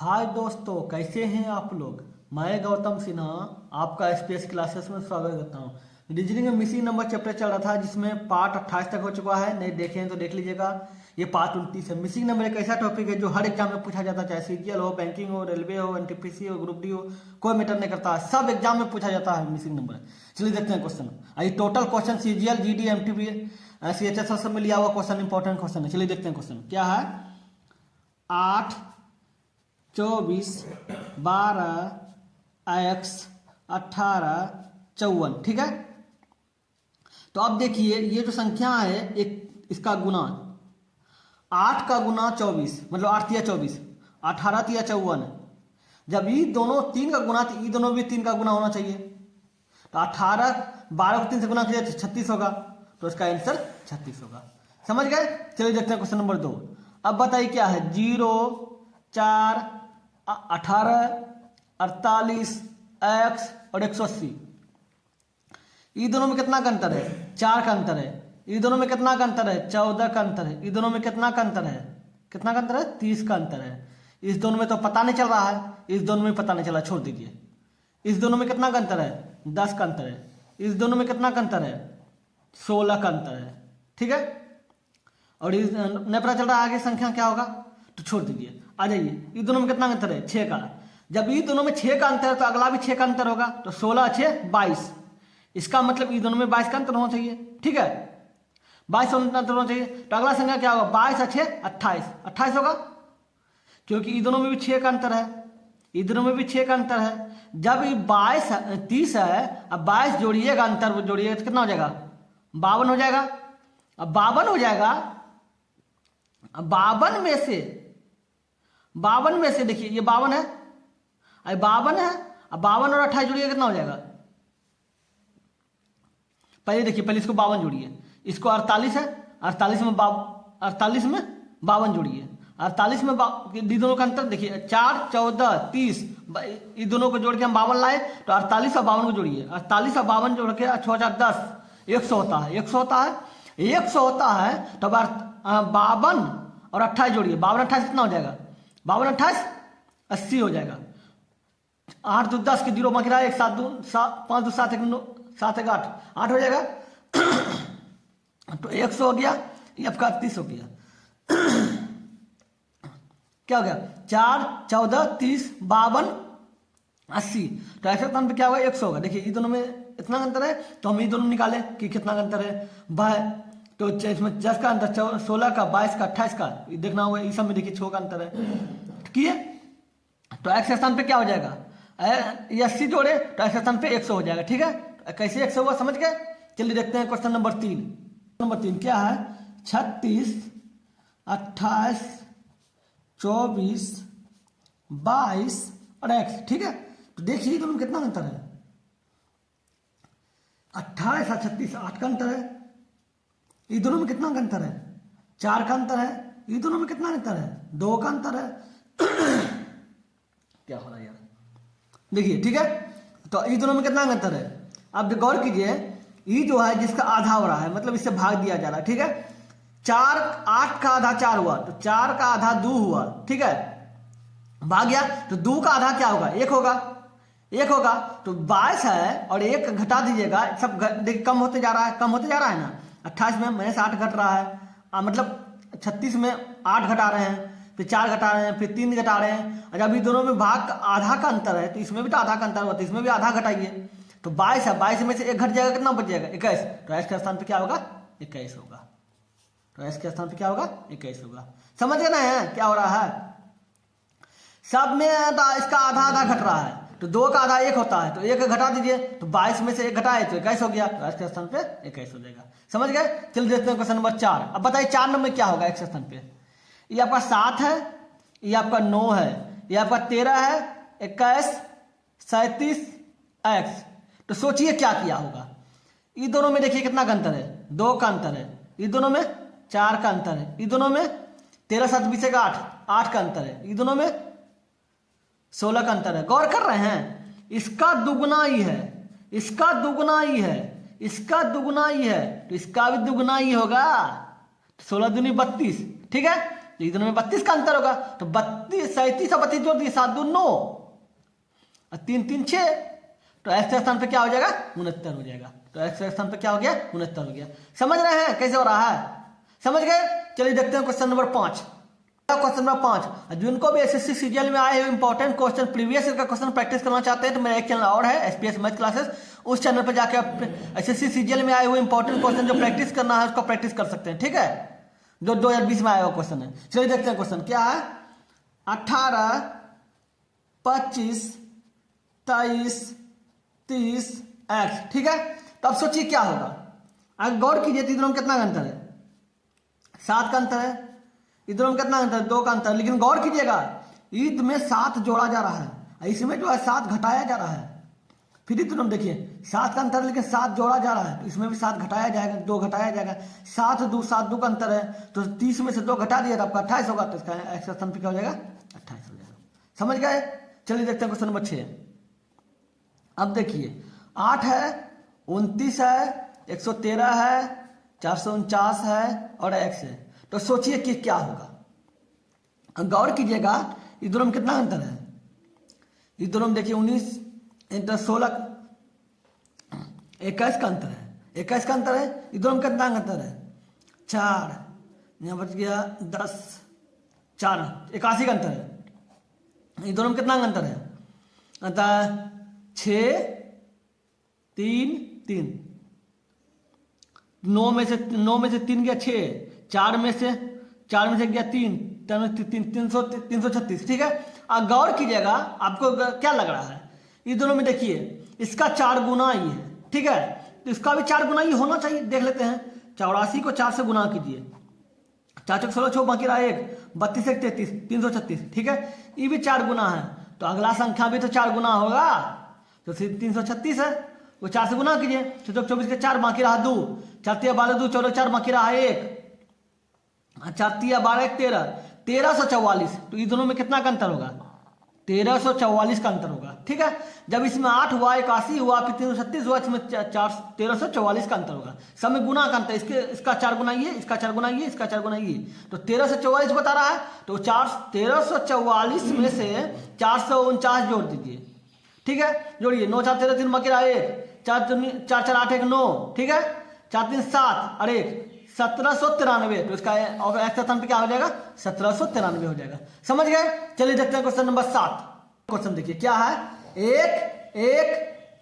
हाय दोस्तों, कैसे हैं आप लोग। मैं गौतम सिन्हा आपका एसपीएस क्लासेस में स्वागत करता हूं। रीजनिंग में मिसिंग नंबर चैप्टर चल रहा था जिसमें पार्ट 28 तक हो चुका है। नहीं देखे हैं तो देख लीजिएगा। ये पार्ट 29 है। मिसिंग नंबर एक ऐसा टॉपिक है जो हर एग्जाम में पूछा जाता है, चाहे सीजीएल हो, बैंकिंग हो, रेलवे हो, एनटीपीसी हो, ग्रुप डी हो, कोई मैटर नहीं करता, सब एग्जाम में पूछा जाता है मिसिंग नंबर। चलिए देखते हैं क्वेश्चन। ये total question CGL, GD, MTP, CHS सब में लिया हुआ क्वेश्चन, इंपॉर्टेंट क्वेश्चन है। चलिए देखते हैं क्वेश्चन क्या है। 8, 24, 12, x 18, 54। ठीक है, तो अब देखिए ये जो संख्या है एक इसका गुना 8 का गुना 24 मतलब 8 तिया 24, 18 तिया 54। जब ये दोनों 3 का गुना तो ये दोनों भी 3 का गुना होना चाहिए। तो 18 12 को 3 से गुना किया तो 36 होगा। तो इसका आंसर 36 होगा। समझ गए। चलिए देखते हैं क्वेश्चन नंबर 2। अब बताइए क्या है। 0, 4, 18, 48, x और 180। ये दोनों में कितना का अंतर है? 4 का अंतर है। ये दोनों में कितना का अंतर है? 14 का अंतर है। ये दोनों में कितना का अंतर है? कितना का अंतर है? 30 का अंतर है। इस दोनों में तो पता नहीं चल रहा है, इस दोनों में पता नहीं चला, छोड़ दीजिए। इस दोनों में कितना का अंतर है? 10 का अंतर है। इस दोनों में कितना का अंतर है? 16 का अंतर है। ठीक है, और इस नहीं पता चल रहा है आगे संख्या क्या होगा, तो छोड़ दीजिए। आ जाइए, ये दोनों में कितना अंतर है? 6 का। जब ये दोनों में 6 का अंतर है तो अगला भी 6 का अंतर होगा। तो 16, 6, 22। इसका मतलब ये दोनों में 22 का अंतर होना चाहिए। ठीक है, 22 अंतर होना चाहिए। तो अगला संख्या क्या होगा? 22 और 6, 28। 28 होगा, क्योंकि ये दोनों में भी 6 का अंतर है, ये दोनों में भी 6 का अंतर है। जब ये 22 30 है, अब 22 जोड़िएगा, अंतर जोड़िएगा तो कितना हो जाएगा? 52 हो जाएगा। अब 52 हो जाएगा। अब 52 में से देखिए ये 52 है, अब 52 है। अब 52 और 28 जोड़िए कितना हो जाएगा? पहले देखिए, पहले इसको 52 जोड़िए, इसको 48 है, 48 में 52 जोड़िए। 48 में ये दोनों का अंतर देखिए, 4, 14, 30, ये दोनों को जोड़ के हम 52 लाए। तो 48 और 52 को जोड़िए, 48 और 52 जोड़ के 6 4 10, 100 होता है। 100 होता है, 100 होता है। तो 52 और 28 जोड़िए, 52 28 कितना हो जाएगा? 52 28 80 हो जाएगा। 8 2 10 के 0 बाकी रहा, 1 7 2 5 2 7 1 9 7 1 8 8 हो जाएगा। तो 100 हो गया, ये आपका 30 हो गया। क्या हो गया? 4, 14, 30, 52, 80। तो ऐसे स्थान पे क्या होगा? 100 होगा। देखिए ये दोनों में इतना अंतर है, तो हम ये दोनों निकाले कि कितना अंतर है। तो इसमें 10 का अंतर, 16 का, 22 का, 28 का देखना होगा। इस सब में देखिए 6 का अंतर है। ठीक है, तो x के स्थान पे क्या हो जाएगा? ये 80 जोड़े तो x के स्थान पे 100 हो जाएगा। ठीक है, कैसे 100 हुआ समझ गए। चलिए देखते हैं क्वेश्चन नंबर 3। नंबर 3 क्या है? 36, 28, 24, 22 और x। ठीक है, तो देखिए दोनों में कितना अंतर है? 28 और 36, 8 का अंतर है। ये दोनों में कितना अंतर है? 4 का अंतर है। ये दोनों में कितना अंतर है? 2 का अंतर है। क्या हो रहा है यार, देखिए। ठीक है, तो ये दोनों में कितना अंतर है? अब गौर कीजिए, ये जो है जिसका आधा हो रहा है, मतलब इससे भाग दिया जा रहा है। ठीक है, 4, 8 का आधा 4 हुआ, तो 4 का आधा 2 हुआ। ठीक है, भाग गया, तो 2 का आधा क्या होगा? 1 होगा। 1 होगा, तो 22 है और 1 घटा दीजिएगा, सब देखिए कम होते जा रहा है, कम होते जा रहा है ना। 28 में -8 घट रहा है, मतलब 36 में 8 घटा रहे हैं, फिर 4 घटा रहे हैं, फिर 3 घटा रहे हैं। और जब ये दोनों में भाग आधा का अंतर है, तो इसमें भी तो आधा का अंतर हुआ, तो इसमें भी आधा घटाइए। तो 22 है, 22 में से 1 घट जाएगा, कितना बच जाएगा? 21। तो x के स्थान पे क्या होगा? 21 होगा। तो x के स्थान पे क्या होगा? 21 होगा। समझ गए ना क्या हो रहा है? सब में इसका आधा आधा घट रहा है, तो 2 का आधा 1 होता है, तो 1 घटा दीजिए, तो 22 में से 1 घटाए तो 21 हो गया। तो x के स्थान पे 21 हो जाएगा। समझ गए। चलिए देखते हैं क्वेश्चन नंबर 4। अब बताइए 4 नंबर क्या होगा x के स्थान पे? ये आपका 7 है, ये आपका 9 है, ये आपका 13 है, 21, 37 x। तो सोचिए क्या किया होगा। ये दोनों में देखिए कितना का अंतर है? 2 का अंतर है। ये दोनों में 4 का अंतर है। ये दोनों में 13 7 20 का 8 का अंतर है। ये दोनों में 16 का अंतर है। गौर कर रहे हैं, इसका दुगुना ही है, इसका दुगुना ही है, इसका दुगुना ही है, तो इसका भी दुगुना ही होगा। 16 दूनी 32। ठीक है, तो ये दोनों में 32 का अंतर होगा। तो 32 37 और 32 जोड़ दिए 7 दूनी 9 और 3 3 6, तो x के स्थान पे क्या हो जाएगा 69 हो जाएगा। तो x के स्थान पे क्या हो गया 69 हो गया। समझ रहे हैं कैसे हो रहा है, समझ गए। चलिए देखते हैं क्वेश्चन नंबर 5। क्वेश्चन नंबर 5, जिनको भी एसएससी सीजीएल में आए हुए इंपॉर्टेंट क्वेश्चन प्रीवियस ईयर का क्वेश्चन प्रैक्टिस करना चाहते हैं तो मेरा एक चैनल और है एसपीएस मैथ क्लासेस, उस चैनल पर जाकर आप एसएससी सीजीएल में आए हुए इंपॉर्टेंट क्वेश्चन जो प्रैक्टिस करना है उसको प्रैक्टिस कर सकते हैं, ठीक है, जो 2020 में आया हुआ क्वेश्चन है। चलिए देखते हैं क्वेश्चन क्या है। 18 25 23 30 x, ठीक है। तो अब सोचिए क्या होगा, अगर गौर कीजिए तो इधर में कितना अंतर है 7 का अंतर है, इधर में कितना अंतर है 2 का अंतर है। लेकिन गौर कीजिएगा ईद में 7 जोड़ा जा रहा है, इसमें जो है 7 घटाया जा रहा है। फिर इधर में देखिए 7 का अंतर है लेकिन 7 जोड़ा जा रहा है, तो इसमें भी 7 घटाया जाएगा, 2 घटाया जाएगा, 7 2 का अंतर है, तो 30 में से 2 घटा दिया तो आपका 28 होगा। तो इसका एक्स का स्थान पे क्या हो जाएगा 28 हो जाएगा। समझ गए। चलिए देखते हैं क्वेश्चन नंबर 6। अब देखिए 8 है 29 है 113 है 449 है और x है। तो सोचिए कि क्या होगा, गौर कीजिएगा इधर में कितना अंतर है, इधर में देखिए 19 इंटर 16 21 का अंतर है, 21 का अंतर है। इधर में कितना अंतर है 4, यहाँ बच गया 10 4 81 का अंतर है। इधर में कितना अंतर है अतः 6 3 3, 9 में से 3 गया 6, 4 में से गया 3, 336, ठीक है। अब गौर कीजिएगा आपको क्या लग रहा है, ये दोनों में देखिए इसका 4 गुना ये है, ठीक है, तो इसका भी 4 गुना ये होना चाहिए। देख लेते हैं 84 को 4 से गुना कीजिए, 4 चौक 16 6 बाकी रहा 1, 32 1 33 336, ठीक है, ये भी 4 गुना है। तो अगला संख्या भी तो 4 गुना होगा, तो 336 है, वो 4 से गुना कीजिए, 6 चौक 24 के 4 बाकी रहा 2, 4 3 12 2 14 4 बाकी रहा 1, 4 3 12 1 13 1344। तो ये दोनों में कितना का अंतर होगा 1344 का अंतर होगा, ठीक है। जब इसमें 8 हुआ 81 हुआ फिर 336 हुआ, इसमें 1344 का अंतर होगा। सब में गुना का अंतर, इसका 4 गुना ये, इसका 4 गुना ये, इसका 4 गुना ये, तो 1344 बता रहा है। तो 1344 में से 449 जोड़ दीजिए, ठीक है, जोड़िए 9 4 13 3 बाकी रहा 1, 4 4 8 1 9, ठीक है, 4 3 7 और 1 1793। तो इसका और एक्स स्थान पे क्या हो जाएगा 1793 हो जाएगा। समझ गए। चलिए देखते हैं क्वेश्चन नंबर 7। क्वेश्चन देखिए क्या है, 1 1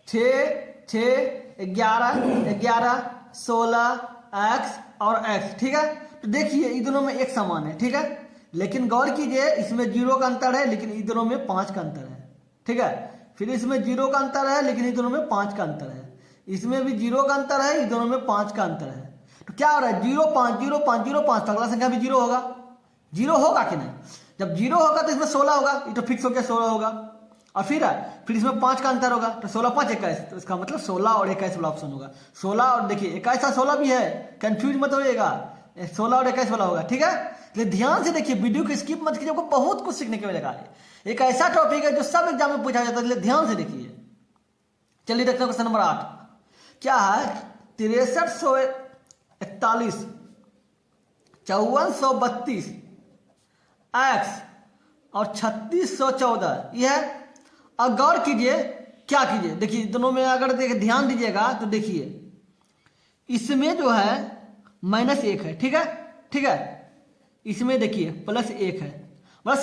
6 6 11 11 16 x और x, ठीक है। तो देखिए इन दोनों में एक समान है, ठीक है, लेकिन गौर कीजिए इसमें 0 का अंतर है लेकिन इन दोनों में 5 का अंतर है, ठीक है। फिर इसमें 0 का अंतर है लेकिन इन दोनों में 5 का अंतर है, इसमें भी 0 का अंतर है, इन दोनों में 5 का अंतर है। तो क्या हो रहा है 0 5 0 5 0 5, तो अगला संख्या भी 0 होगा, 0 होगा कि नहीं। जब 0 होगा तो इसमें 16 होगा, ये तो फिक्स हो गया 16 होगा, और फिर इसमें 5 का अंतर होगा, तो 16 5 21, तो इसका मतलब 16 और 21 वाला ऑप्शन होगा। 16 और देखिए 21 और 16 भी है, कंफ्यूज मत होइएगा, 16 और 21 वाला होगा, ठीक है। इसलिए ध्यान से देखिए, वीडियो को स्किप मत कीजिए, आपको बहुत कुछ सीखने को मिलेगा। एक ऐसा टॉपिक है जो सब एग्जाम में पूछा जाता है, इसलिए ध्यान से देखिए। चलिए देखते हैं क्वेश्चन नंबर 8 क्या है, 6341 5432 x और 3614 यह है। अब गौर कीजिए क्या कीजिए, देखिए दोनों में अगर देखिए ध्यान दीजिएगा तो देखिए इसमें जो है -1 है, ठीक है, ठीक है, इसमें देखिए +1 है, मतलब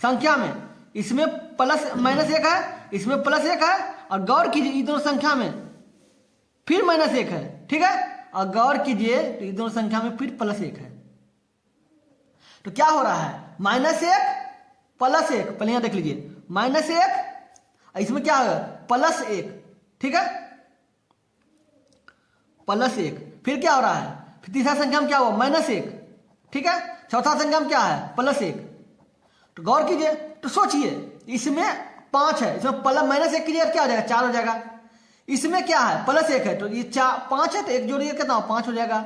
संख्या में इसमें -1 है, इसमें +1 है, और गौर कीजिए इन दोनों संख्या में फिर -1 है, ठीक है, और गौर कीजिए तो इन दोनों संख्या में फिर +1 है। तो क्या हो रहा है -1 +1, पहले यहां देख लीजिए -1, इसमें क्या है +1, ठीक है, +1, फिर क्या हो रहा है, फिर तीसरा संख्या में क्या हुआ -1, ठीक है, चौथा संख्या में क्या है +1। तो गौर कीजिए, तो सोचिए इसमें 5 है, इसमें -1 कीजिए क्या हो जाएगा 4 हो जाएगा, इसमें क्या है +1 है, तो ये 5 है, तो 1 जोड़िए कितना 5 हो जाएगा।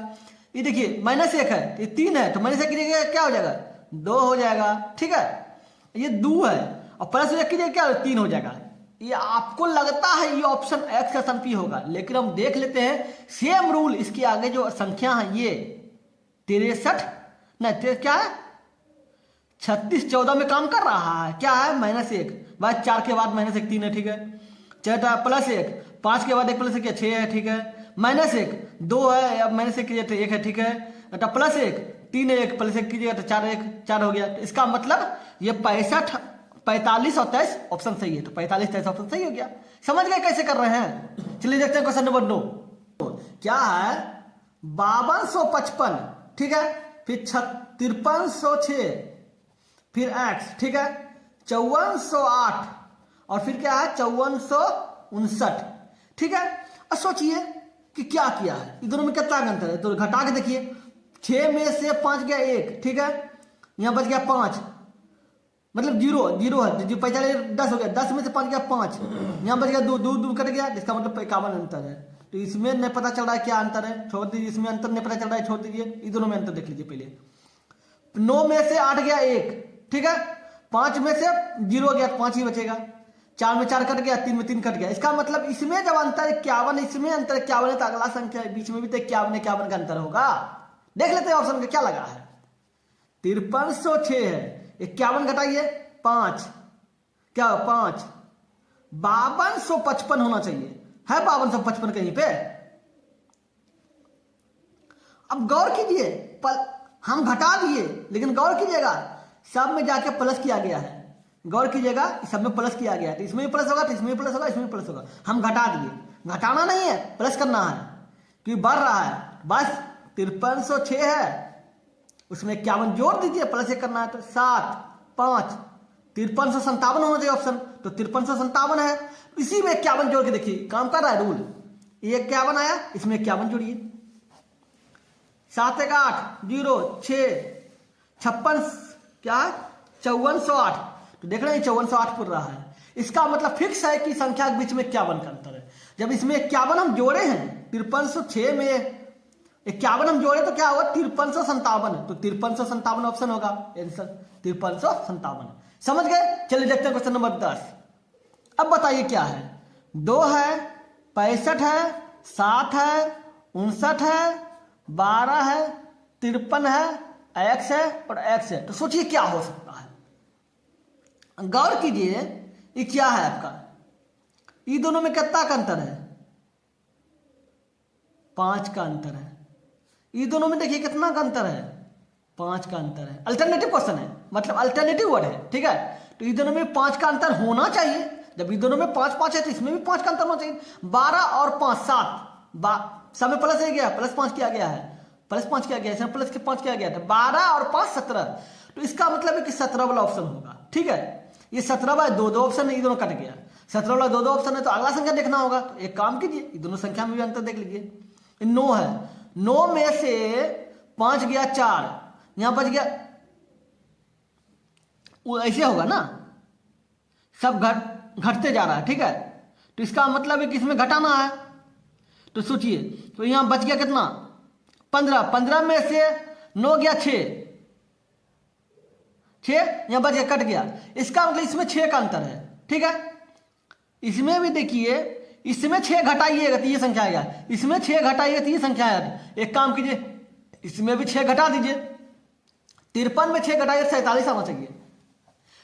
ये देखिए -1 है, ये 3 है, तो -1 कीजिएगा क्या हो जाएगा 2 हो जाएगा, ठीक है, ये 2 है और +1 कीजिए क्या 3 हो जाएगा। ये आपको लगता है ये ऑप्शन एक्स का स्थान P होगा, लेकिन हम देख लेते हैं सेम रूल, इसके आगे जो संख्या है ये 63 नहीं क्या है 36 14 में काम कर रहा है, क्या है -1 भाई, 4 के बाद -1 3 है, ठीक है। चौथा +1 5 के बाद 1 + 1 क्या 6 है, ठीक है। -1 2 है, अब -1 कीजिए तो 1 है, ठीक है। बेटा +1 3 है, 1 + 1 कीजिएगा तो 4 1 4 हो गया। तो इसका मतलब ये 65 45 और 23 ऑप्शन सही है, तो 45 23 ऑप्शन सही हो गया। समझ गए कैसे कर रहे हैं? चलिए देखते हैं क्वेश्चन नंबर 2 क्या है। 5255, ठीक है, फिर 5306, फिर x, ठीक है, 5408 और फिर क्या है 5459, ठीक है। अब सोचिए कि क्या किया है, इन दोनों में कितना अंतर है, तो घटा के देखिए। 6 में से 5 गया 1, ठीक है, यहां बच गया 5, मतलब 0 0 है, जो 45 10 हो गया, 10 में से 5 गया 5, यहां बच गया 2 2 2 कट गया, इसका मतलब 51 अंतर है। तो इसमें नहीं पता चल रहा है क्या अंतर है, छोड़ दीजिए। इसमें अंतर नहीं पता चल रहा है, छोड़ दीजिए। इन दोनों में अंतर देख लीजिए पहले। 9 में से 8 गया 1, ठीक है, 5 में से 0 गया, 5 ही बचेगा। 4 में 4 कट गया, 3 में 3 कट गया। इसका मतलब इसमें जब अंतर 51, इसमें अंतर 51 है, तो अगला संख्या बीच में भी तो 51 51 का अंतर होगा। देख लेते हैं ऑप्शन में क्या लगा है। 5306 है, 51 घटाइए 5, क्या 5, 5255 होना चाहिए, है 5255 कहीं पे। अब गौर कीजिए, हम घटा दिए, लेकिन गौर कीजिएगा सब में जाके प्लस किया गया है। गौर कीजिएगा सब में प्लस किया गया है, तो इसमें भी प्लस होगा, तो इसमें भी प्लस होगा, इसमें भी प्लस होगा। हम घटा दिए, घटाना नहीं है, प्लस करना है, क्योंकि बढ़ रहा है। बस 5306 है, उसमें 51 जोड़ दीजिए, प्लस 1 करना है, तो 7 5 5357 होना चाहिए ऑप्शन, तो 5357 है। इसी में 51 जोड़ के देखिए, काम कर रहा है रूल। ये 51 आया, इसमें 51 जोड़िए, 7 1 8 0 6 56 क्या है 5408, तो देख रहे हैं 5408 पुर रहा है। इसका मतलब फिक्स है कि संख्या के बीच में 51 का अंतर है। जब इसमें 51 हम जोड़े हैं, 5306 में 51 हम जोड़े तो क्या होगा 5357, तो 5357 ऑप्शन होगा आंसर, 5357। समझ गए? चलिए देखते हैं क्वेश्चन नंबर 10। अब बताइए क्या है। 2 है, 65 है, 7 है, 59 है, 12 है, 53 है, x है और x है। तो सोचिए क्या हो सकता है। गौर कीजिए, ये क्या है आपका, ये दोनों में कितना का अंतर है, 5 का अंतर है। ये दोनों में देखिए कितना का अंतर है, 5 का अंतर है। अल्टरनेटिव क्वेश्चन है, मतलब अल्टरनेटिव वर्ड है, ठीक है। तो ये दोनों में 5 का अंतर होना चाहिए। जब ये दोनों में 5 5 है तो इसमें भी 5 का अंतर होना चाहिए। 12 और 5 7, सब में प्लस है गया, +5 किया गया है, +5 किया गया है, प्लस के 5 किया गया था। 12 और 5 17, तो इसका मतलब है कि 17 वाला ऑप्शन होगा, ठीक है। ये 17 वाला 2 2 ऑप्शन है, ये दोनों कट गया। 17 वाला 2 2 ऑप्शन है, तो अगला संख्या देखना होगा। तो एक काम कीजिए, ये दोनों संख्या में भी अंतर देख लीजिए। 9 है, 9 में से 5 गया 4, यहां बच गया, वो ऐसे होगा ना, सब घटते जा रहा है, ठीक है। तो इसका मतलब है कि इसमें घटाना है। तो सोचिए, तो यहां बच गया कितना 15, 15 में से 9 गया 6, यहां बच गया, कट गया। इसका मतलब इसमें 6 का अंतर है, ठीक है। इसमें भी देखिए, इसमें 6 घटाइएगा तो ये संख्या आएगा, इसमें 6 घटाइएगा तो ये संख्या आएगा। एक काम कीजिए, इसमें भी 6 घटा दीजिए, 53 में 6 घटाइए 47 आना चाहिए।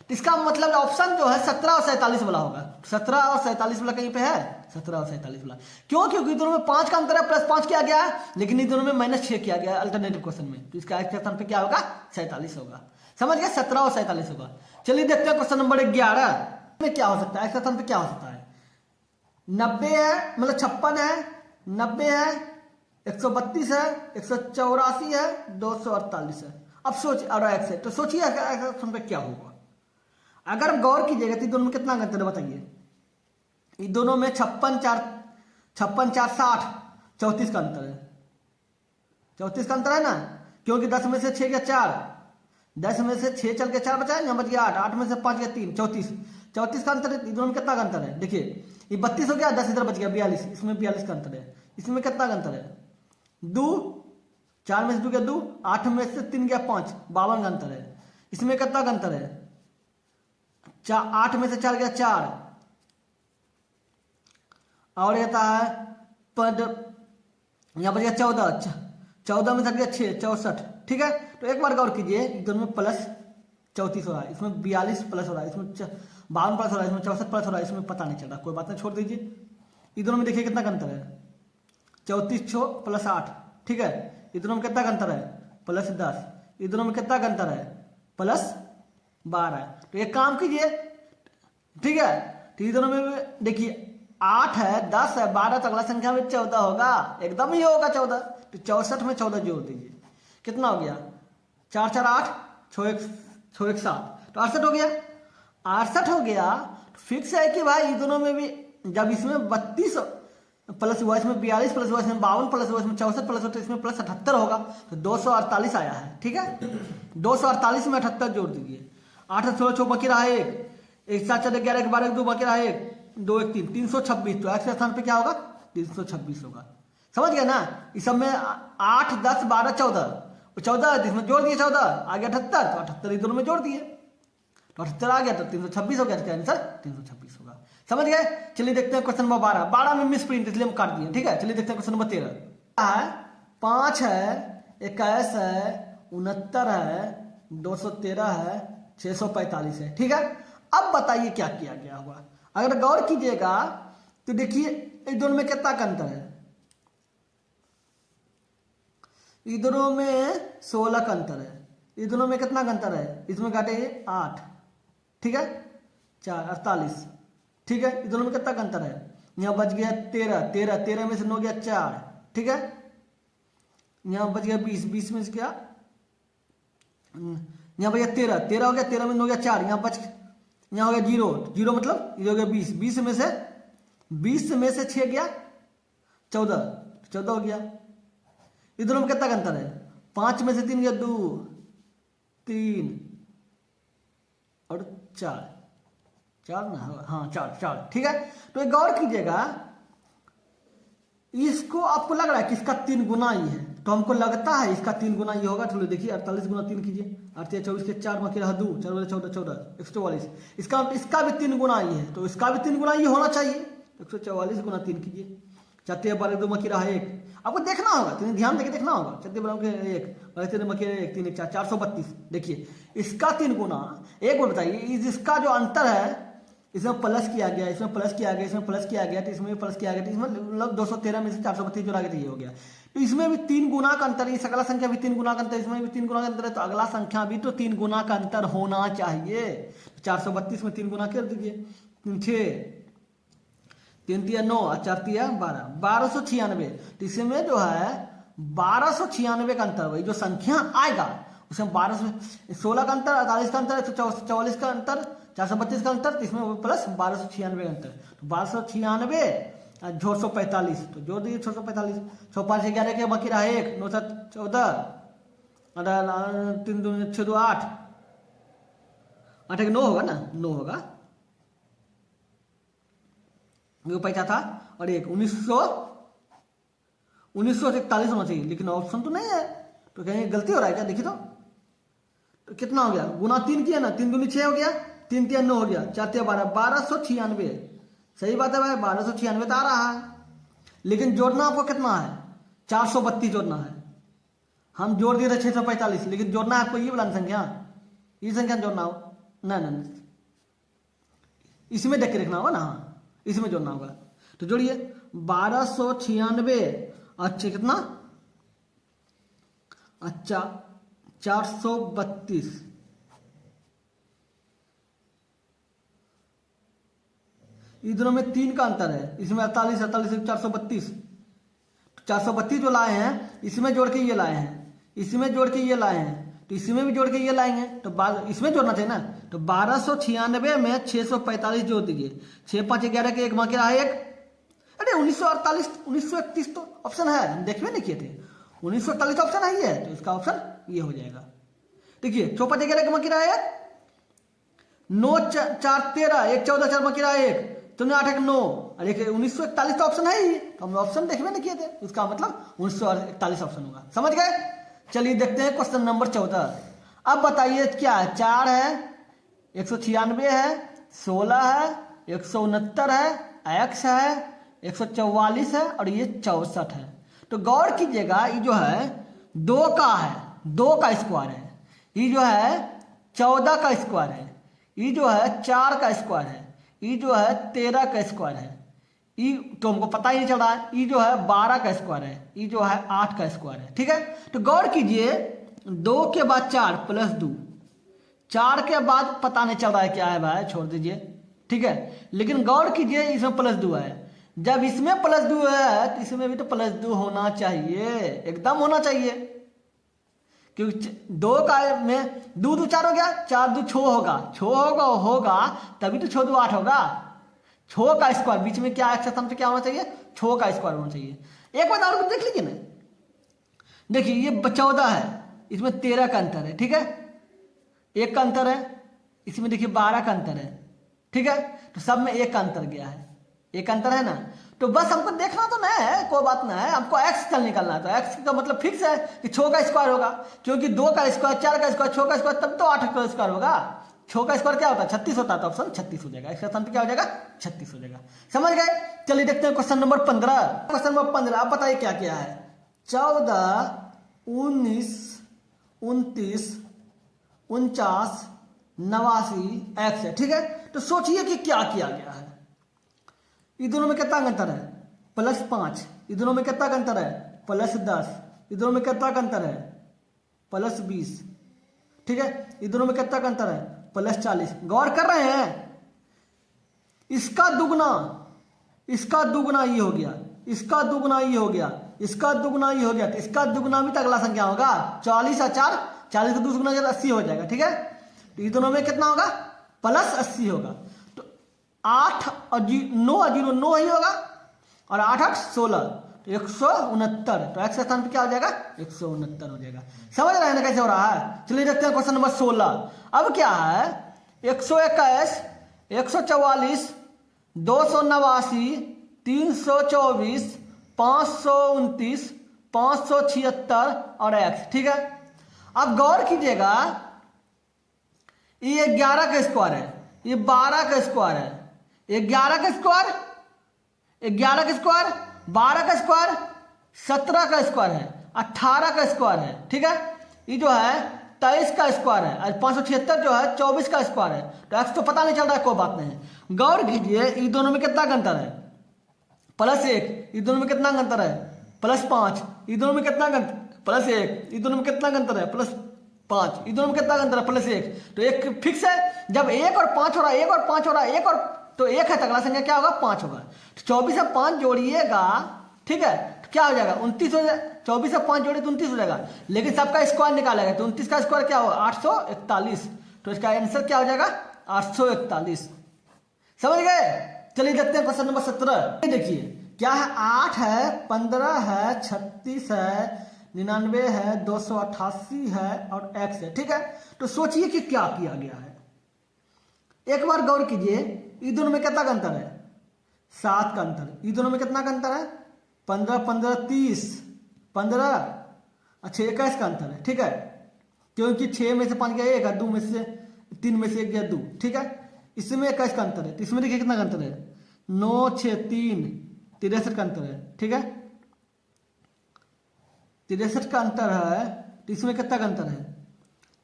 तो इसका मतलब ऑप्शन जो है 17 और 47 वाला होगा। 17 और 47 वाला कहीं पे है, 17 और 47 वाला। क्यों? क्योंकि दोनों में 5 का अंतर है, +5 किया गया है, लेकिन इन दोनों में -6 किया गया है अल्टरनेटिव क्वेश्चन में। तो इसका एक स्थान पे क्या होगा 47 होगा। समझ गए? 17 और 47 होगा। चलिए देखते हैं क्वेश्चन नंबर 11 में क्या हो सकता है, एक स्थान पे क्या हो सकता है। 90 है, मतलब 56 है, 90 है, 132 है, 184 है, 248 है। अब सोचिए, और x है, तो सोचिए पे क्या होगा। अगर गौर कीजिएगा तो दोनों में कितना अंतर है बताइए। ये दोनों में 56 4 60, 34 का अंतर है। 34 का अंतर है ना, क्योंकि 10 में से 6 गया 4, 10 में से 6 चल के 4 बचा है, यहाँ बच गया 8, 8 में से 5 गया 3, 34 का अंतर है। दोनों में कितना का अंतर है देखिए, ये 32 हो गया, 10 इधर बच गया 42, इसमें 42 का अंतर है। इसमें कितना का अंतर है 2, 4 में से 2 गया 2, 8 में से 3 गया 5, 52 का अंतर है। इसमें कितना का अंतर है 8 में से 4 गया 4, और ये आता है पद, यहाँ बच गया 14, 14 में से गया 6, 64, ठीक है। तो एक बार गौर कीजिए, दोनों में प्लस 34 हो रहा है, इसमें 42 प्लस हो रहा है, इसमें 52 प्लस हो रहा है, इसमें 64 प्लस हो रहा है, इसमें पता नहीं चल रहा, कोई बात नहीं, छोड़ दीजिए। इन दोनों में देखिए कितना का अंतर है, 34 6 प्लस 8, ठीक है। इन दोनों में कितना का अंतर है, प्लस 10। इन दोनों में कितना का अंतर है, प्लस 12। तो एक काम कीजिए, ठीक है, तो इन दोनों में देखिए 8 है, 10 है, 12, तो अगला संख्या में 14 होगा, एकदम ही होगा 14। तो 64 में 14 जोड़ दीजिए, कितना हो गया, 4 4 8 6 1 7, तो 68 हो गया। 68 हो गया, तो फिक्स है कि भाई इन दोनों में भी जब इसमें 32 प्लस हुआ, इसमें 42 प्लस हुआ, इसमें 52 प्लस हुआ, इसमें 64 प्लस हुआ, तो इसमें प्लस 78 होगा, तो 248 आया है, ठीक है। 248 में 78 जोड़ दीजिए, 8 16 6 बाकी रहा 1, 1 7 4 11 1 12 2 बाकी रहा 1 2 1 3, 326। तो एक्स के स्थान पे क्या होगा, 326 होगा, समझ गया ना। इस सब में 8 10 12 14 है, इसमें जोड़ दिए 14, आ गया 78, तो 78 इन दोनों में जोड़ दिए, तो 78 आ गया, तो 326 हो गया, इसका आंसर 326 होगा, समझ गए। चलिए देखते हैं क्वेश्चन नंबर 12। 12 में मिस प्रिंट इसलिए हम काट दिए, ठीक है। चलिए देखते हैं क्वेश्चन नंबर 13 है, 5 है, 21 है, 69 है, 213 है, 645 है, ठीक है। अब बताइए क्या किया गया होगा। अगर गौर कीजिएगा तो देखिए इन दोनों में कितना का अंतर है, इन दोनों में 16 का अंतर है, इन दोनों में कितना का अंतर है, इसमें काटे 8, ठीक है, 4 48, ठीक है। इन दोनों में कितना का अंतर है, यहाँ बच गया 13 में से 9 गया 4, ठीक है। यहाँ बच गया 20 में से क्या, यहाँ बच गया 13 हो गया, 13 में 9 गया 4, यहाँ हो गया 0 मतलब ये हो गया 20 में से 6 गया 14 हो गया। इन दोनों में कितना का अंतर है, 5 में से 3 गया 2 3 और 4 ना, हाँ 4, ठीक है। तो एक गौर कीजिएगा, इसको आपको लग रहा है कि इसका 3 गुना ही है, तो हमको लगता है इसका 3 गुना ही होगा। चलो देखिए 48 गुना 3 कीजिए, 48 24 के 4 बाकी रहा 2 4 14 144, इसका भी 3 गुना ही है, तो इसका भी 3 गुना ही होना चाहिए। 144 गुना 3 कीजिए, 4 12 2 बाकी रहा 1, आपको देखना होगा, तो ध्यान देके देखना होगा। 4 12 के 1 3 बाकी 1 3 1 4 432। देखिए इसका 3 गुना, एक बार बताइए इसका जो अंतर है, इसमें प्लस किया गया, इसमें प्लस किया गया, इसमें प्लस किया गया, तो इसमें भी प्लस किया गया, तो इसमें मतलब 213 में से 432 जो आ गया, ये हो गया। तो इसमें भी 3 गुना का अंतर है, इस अगला संख्या भी 3 गुना का अंतर, इसमें भी 3 गुना का अंतर है, तो अगला संख्या भी तो 3 गुना का अंतर होना चाहिए। 432 में 3 गुना कर दीजिए, 6 3 3 9 और 4 3 12, 1296। तो इसमें जो है 1296 का अंतर, वही जो संख्या आएगा उसमें 16 का अंतर, 48 का अंतर, 144 का अंतर, 432 का अंतर, इसमें प्लस 1296 का अंतर, तो 1296 जोड़ 145, तो जोड़ दीजिए 645, 6 5 11 के बाकी रहा 1 9 7 14 3 2 6 2 8 8 9 होगा ना, 9 होगा, वो पैसा था, और 1941 होना चाहिए, लेकिन ऑप्शन तो नहीं है, तो कहीं गलती हो रहा है क्या, देखिए तो कितना हो गया, गुना 3 किया ना, 3 दूनी 6 हो गया, 3 3 9 हो गया, 4 3 12 1296। सही बात है भाई, 1296 तो आ रहा है, लेकिन जोड़ना आपको कितना है, 432 जोड़ना है। हम जोड़ दिए थे 645, लेकिन जोड़ना है आपको ये वाला संख्या, ये संख्या जोड़ना हो ना, इसमें देख के रखना होगा ना, हाँ इसमें जोड़ना होगा। तो जोड़िए 1296, अच्छा कितना, अच्छा 432, इन दोनों में 3 का अंतर है, इसमें 48 432, 432 जो लाए हैं इसमें जोड़ के ये लाए हैं, इसमें जोड़ के ये लाए हैं, तो इसमें भी जोड़ के ये लाएंगे, तो इसमें जोड़ना चाहिए ना, तो 1296 में 645 जोड़ दीजिए, 6 5 11 के 1 बाकी रहा 1, अरे 1948 1931 तो ऑप्शन है, देखिए नहीं किए थे, 1948 ऑप्शन है ये, तो इसका ऑप्शन ये हो जाएगा। देखिए 6 5 11 के बाकी रहा 1, 9 4 13 1 14 4 बाकी रहा 1, तो 8 1 9, और 1941 तो ऑप्शन है ही, तो हमने ऑप्शन देखने नहीं किए थे, इसका मतलब 1941 ऑप्शन होगा, समझ गए। चलिए देखते हैं क्वेश्चन नंबर 14। अब बताइए क्या है, 4 है, 196 है, 16 है, 169 है, x है, 144 है, और ये 64 है। तो गौर कीजिएगा, ये जो है 2 का है, 2 का स्क्वायर है, ये जो है 14 का स्क्वायर है, ये जो है 4 का स्क्वायर है, ये जो है 13 का स्क्वायर है, ये तो हमको पता ही नहीं चल रहा है, ये जो है 12 का स्क्वायर है, ये जो है 8 का स्क्वायर है। ठीक है, तो गौर कीजिए 2 के बाद 4 प्लस 2, 4 के बाद पता नहीं चल रहा है क्या है भाई, छोड़ दीजिए। ठीक है, लेकिन गौर कीजिए इसमें प्लस 2 है, जब इसमें प्लस 2 है तो इसमें भी तो प्लस 2 होना चाहिए, एकदम होना चाहिए, क्योंकि 2 का में 2 2 4 हो गया, 4 2 6 होगा, 6 होगा तभी तो 6 2 8 होगा। 6 का स्क्वायर बीच में क्या एक्स स्थान पे क्या होना चाहिए, 6 का स्क्वायर होना चाहिए। एक बात और देख लीजिए ना, देखिए ये 14 है, इसमें 13 का अंतर है। ठीक है, 1 का अंतर है, इसमें देखिए 12 का अंतर है। ठीक है, तो सब में 1 का अंतर गया है, 1 अंतर है ना, तो बस हमको देखना तो नहीं है, कोई बात नहीं है, हमको एक्स कल निकालना है। तो एक्स का मतलब फिक्स है कि 6 का स्क्वायर होगा, क्योंकि 2 का स्क्वायर, 4 का स्क्वायर, 6 का स्क्वायर तब तो 8 का स्क्वायर होगा। 6 का स्क्वायर क्या होता है, 36 होता है, तो ऑप्शन 36 हो जाएगा, इसका स्थान पे क्या हो जाएगा, 36 हो जाएगा। समझ गए? चलिए देखते हैं क्वेश्चन नंबर 15। क्वेश्चन नंबर 15 आप बताइए क्या क्या है। 14 19 29 49 89 एक्स है। ठीक है, तो सोचिए कि क्या किया गया है। ये दोनों में कितना अंतर है, +5। ये दोनों में कितना अंतर है, +10। ये दोनों में कितना अंतर है, +20। ठीक है, ये दोनों में कितना अंतर है, +40। गौर कर रहे हैं, इसका दुगना ये हो गया, इसका दुगना ये हो गया, इसका दुगना ये हो गया, तो इसका दुगना भी तो अगला संख्या होगा। 40 और 4 40 का 2 गुना 80 हो जाएगा। ठीक है, तो ये दोनों में कितना होगा, +80 होगा। तो 8 और 9 और 0 9 ही होगा, और 8 8 16, तो 169। तो एक्स स्थान पे क्या हो जाएगा, 169 हो जाएगा। समझ रहे हैं ना कैसे हो रहा है? चलिए देखते हैं क्वेश्चन नंबर 16। अब क्या है, 121 144 289 324 529 576 और एक्स। ठीक है, अब गौर कीजिएगा, ये 11 का स्क्वायर है, ये 12 का स्क्वायर है, ये 11 का स्क्वायर, 11 का स्क्वायर, 12 का स्क्वायर, 17 का स्क्वायर है, 18 का स्क्वायर है। ठीक है, ये जो है 23 का स्क्वायर है, और 576 जो है 24 का स्क्वायर है। तो एक्स तो पता नहीं चल रहा है, कोई बात नहीं। गौर कीजिए, ये दोनों में कितना अंतर है, +1। ये दोनों में कितना अंतर है, +5। ये दोनों में कितना +1। ये दोनों में कितना अंतर है, +5। ये दोनों में कितना अंतर है, +1। तो एक फिक्स है, जब 1 और 5 हो रहा है, 1 और 5 हो रहा है, 1 और तो 1 है, तो अगला संख्या क्या होगा, 5 होगा। तो 24 से 5 जोड़िएगा, ठीक है, तो क्या हो जाएगा, 29 हो जाएगा। 24 से 5 जोड़े तो 29 हो जाएगा, लेकिन सबका स्क्वायर निकालेगा, तो 29 का स्क्वायर क्या होगा, 841। तो इसका आंसर क्या हो जाएगा, 841। समझ गए? चलिए देखते हैं क्वेश्चन नंबर 17। देखिए क्या है, 8 है, 15 है, 36 है, 99 है, 288 है और एक्स है। ठीक है, तो सोचिए कि क्या किया गया है। एक बार गौर कीजिए, ये दोनों में कितना का अंतर है, 7 का अंतर। ये दोनों में कितना का अंतर है, 15 15 30 15 और 6 21 का अंतर है। ठीक है, क्योंकि 6 में से 5 गया 1, 2 में से 3 में से 1 गया 2। ठीक है, इसमें 21 का अंतर है, तो इसमें देखिए कितना का अंतर है, 9 6 3 63 का अंतर है। ठीक है, 63 का अंतर है, तो इसमें कितना का अंतर है,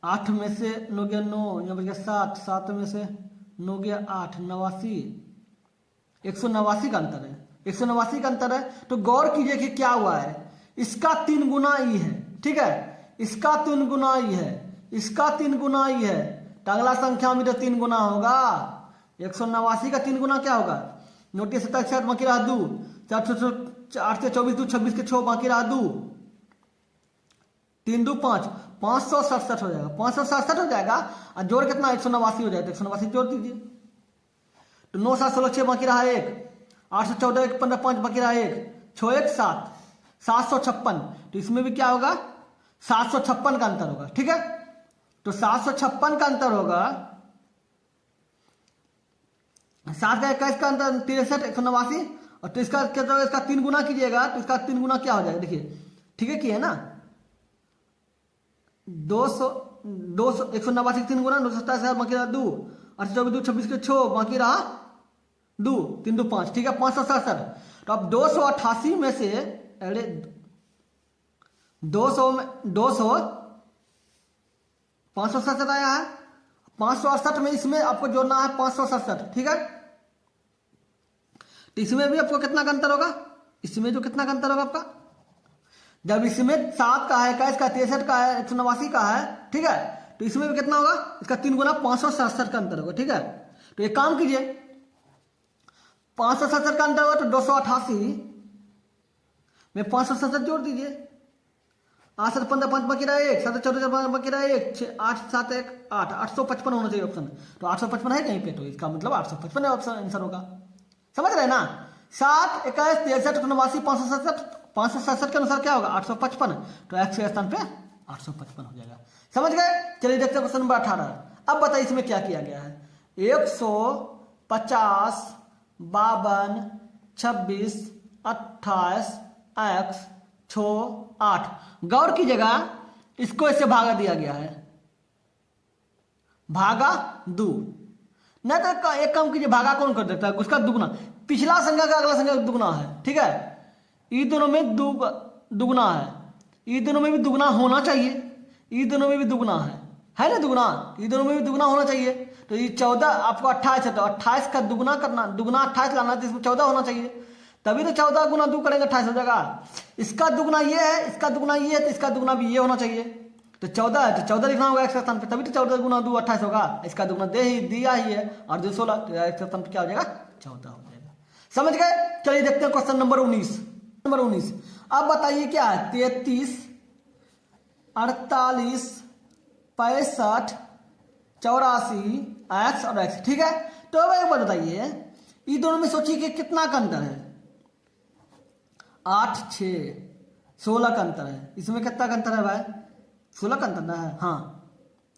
8 में से 9 गया 9, यहाँ पर गया 7, 7 में से 9 गया 8, 89, 189 का अंतर है, 189 का अंतर है। तो गौर कीजिए कि क्या हुआ है, इसका 3 गुना ई है। ठीक है, इसका 3 गुना ई है, इसका 3 गुना ई है, तो अगला संख्या में तो 3 गुना होगा। 189 का 3 गुना क्या होगा, नोटिस 27 बाकी रहा 2, 8 से 24 2 26 के 6 बाकी रहा 2, 3 2 5, 567 हो जाएगा, 567 हो जाएगा। और जोड़ कितना, 189 हो जाएगा, 189 जोड़ दीजिए। तो 9 7 16 6 बाकी रहा 1, 8 से 14 1 15 5 बाकी रहा 1, 6 1 7, 756। तो इसमें भी क्या होगा, 756 का अंतर होगा। ठीक है, तो 756 का अंतर होगा, 7 का 21 का अंतर 63, 189। और तो इसका क्या, इसका 3 गुना कीजिएगा, तो इसका 3 गुना क्या हो जाएगा, देखिए ठीक है, किए ना, 200 189 3 गुना 927 बाकी रहा 2, 8 24 2 26 के 6 बाकी रहा 2, 3 2 5। ठीक है, 567। तो अब 288 में से, अरे 200 में 200 567 आया है, 568 में इसमें आपको जोड़ना है 567, ठीक है। तो इसमें भी आपको कितना का अंतर होगा, इसमें जो कितना का अंतर होगा आपका, जब इसमें 7 का है, 21 का, 63 का है, 189 का है, ठीक है, तो इसमें भी कितना होगा, इसका 3 गुना 567 का अंतर होगा, ठीक है। तो एक काम कीजिए, 567 का अंतर होगा तो 288 में 567 जोड़ दीजिए। 8 7 15 5 बाकी रहा 1, 7 14 5 बाकी रहा 1, 6 8 7 1 8, 855 होना चाहिए ऑप्शन। तो 855 है कहीं पे, तो इसका मतलब 855 है ऑप्शन आंसर होगा। समझ रहे हैं ना। 7 21 63 89 567 के अनुसार क्या होगा 855, तो एक्स के स्थान पे 855 हो जाएगा। समझ गए। चलिए देखते हैं क्वेश्चन नंबर 18। अब बताइए इसमें क्या किया गया है। 150 52 26 28 x 6 8। गौर की जगह इसको इससे भागा दिया गया है, भागा 2। नहीं तो एक काम कीजिए, भागा कौन कर देता है, उसका दुगुना। पिछला संख्या का अगला संख्या दुगुना है, ठीक है। ये दोनों में दुगुना है, ये दोनों में भी दुगुना होना चाहिए, ये दोनों में भी दुगुना है ना दुगुना, ये दोनों में भी दुगुना होना चाहिए। तो ये 14 आपको 28 है, तो 28 का दुगुना करना, दुगुना 28 लाना है, तो इसमें 14 होना चाहिए। तभी तो 14 गुना 2 करेंगे 28 हो जाएगा। इसका दुगुना ये है, इसका दुगुना ये है, तो इसका दुगुना भी ये होना चाहिए। तो 14 है, तो 14 लिखना होगा एक्स के स्थान पे, तभी तो 14 गुना 2 28 होगा। इसका दुगुना दिया ही है, और जो 16, तो एक्स के स्थान पे क्या हो जाएगा 14 हो जाएगा। समझ गए। चलिए देखते हैं क्वेश्चन नंबर 19। नंबर 19 अब बताइए क्या है। 33 48 65 84 एक्स और एक्स, ठीक है। तो अब एक बात बताइए, ये दोनों में सोचिए कि कितना का अंतर है। 8 6 16 का अंतर है। इसमें कितना का अंतर है भाई, 16 का अंतर ना है, हाँ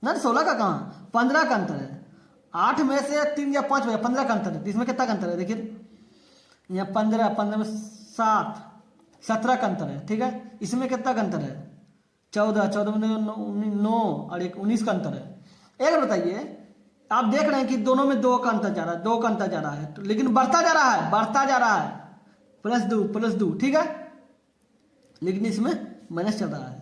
ना, 16 का कहाँ, 15 का अंतर है। 8 में से 3 या 5 में 15 का अंतर है। इसमें कितना का अंतर है, देखिए यहाँ 15 15 में 7 17 का अंतर है, ठीक है। इसमें कितना का अंतर है 14 14 में 9 और 19 का अंतर है। एक बताइए, आप देख रहे हैं कि दोनों में 2 का अंतर जा रहा है, 2 का अंतर जा रहा है, तो लेकिन बढ़ता जा रहा है, बढ़ता जा रहा है, प्लस 2, ठीक है। लेकिन इसमें माइनस चल रहा है,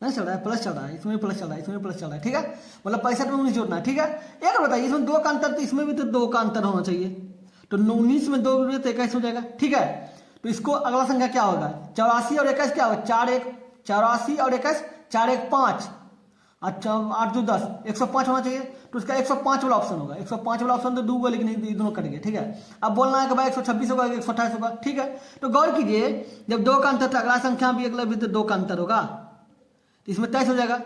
नहीं चल रहा है, प्लस चल रहा है, इसमें प्लस चल रहा है, इसमें प्लस चल रहा है, ठीक है। मतलब 65 में 19 जोड़ना है, ठीक है। एक बताइए, इसमें 2 का अंतर, तो इसमें भी तो 2 का अंतर होना चाहिए। तो 19 में 2 तो 21 हो जाएगा, ठीक है। तो इसको अगला संख्या क्या होगा, 84 और 21 क्या होगा, 84 और 21 4 1 5, अच्छा 8 2 10, 105 होना चाहिए। तो उसका 105 वाला ऑप्शन होगा। 105 वाला ऑप्शन तो 2 होगा, लेकिन ये दोनों कट गए, ठीक है। अब बोलना है कि भाई 126 होगा, 128 होगा, ठीक है। तो गौर कीजिए, जब 2 का अंतर, तो अगला संख्या भी अगला भी तो 2 का अंतर होगा, तो इसमें 23 हो जाएगा।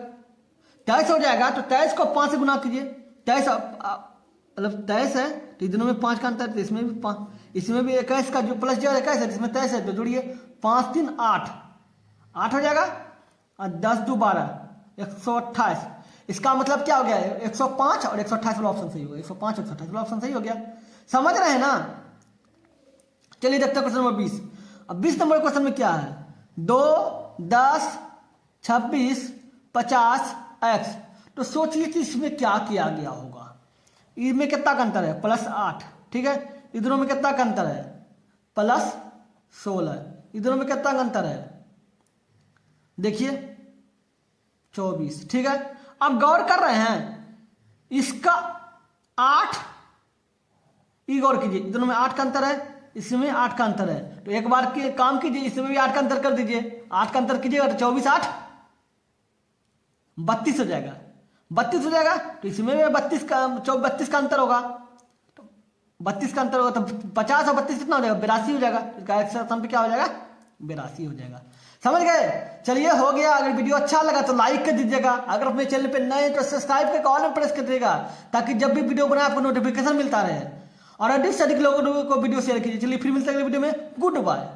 23 हो जाएगा, तो 23 को 5 से गुना कीजिए। 23 मतलब 23 है, तो दोनों में 5 का अंतर, तो इसमें भी 5, इसमें भी 21 का जो प्लस जो 21 है, इसमें 23 है, तो जोड़िए 5 3 8 8 हो जाएगा, और 10 2 12 128। इसका मतलब क्या हो गया, 105 और 128 वाला ऑप्शन सही हो गया। 105 128 वाला ऑप्शन सही हो गया। समझ रहे हैं ना। चलिए देखते हैं क्वेश्चन नंबर 20। अब 20 नंबर क्वेश्चन में क्या है, 2 10 26 50 एक्स। तो सोचिए कि इसमें क्या किया गया होगा। इसमें कितना का अंतर है, +8, ठीक है। इधरों में कितना का अंतर है, +16। इधरों में कितना का अंतर है, देखिए 24, ठीक है। अब गौर कर रहे हैं, इसका 8, ये गौर कीजिए, दोनों में 8 का अंतर है, इसमें 8 का अंतर है। तो एक बार के काम कीजिए, इसमें भी 8 का अंतर कर दीजिए। 8 का अंतर कीजिएगा तो 24 8 32 हो जाएगा। 32 हो जाएगा, तो इसमें भी 32 का अंतर होगा। तो 32 का अंतर होगा, तो 50 और 32 कितना हो जाएगा, 82 हो जाएगा। इसका एक्स स्थान पे क्या हो जाएगा, 82 हो जाएगा। समझ गए। चलिए हो गया। अगर वीडियो अच्छा लगा तो लाइक कर दीजिएगा। अगर अपने चैनल पे नए तो सब्सक्राइब करके ऑल में प्रेस कर दीजिएगा, ताकि जब भी वीडियो बनाए आपको नोटिफिकेशन मिलता रहे। और अधिक से अधिक लोगों को वीडियो शेयर कीजिए। चलिए फिर मिलते हैं अगले वीडियो में। Good bye.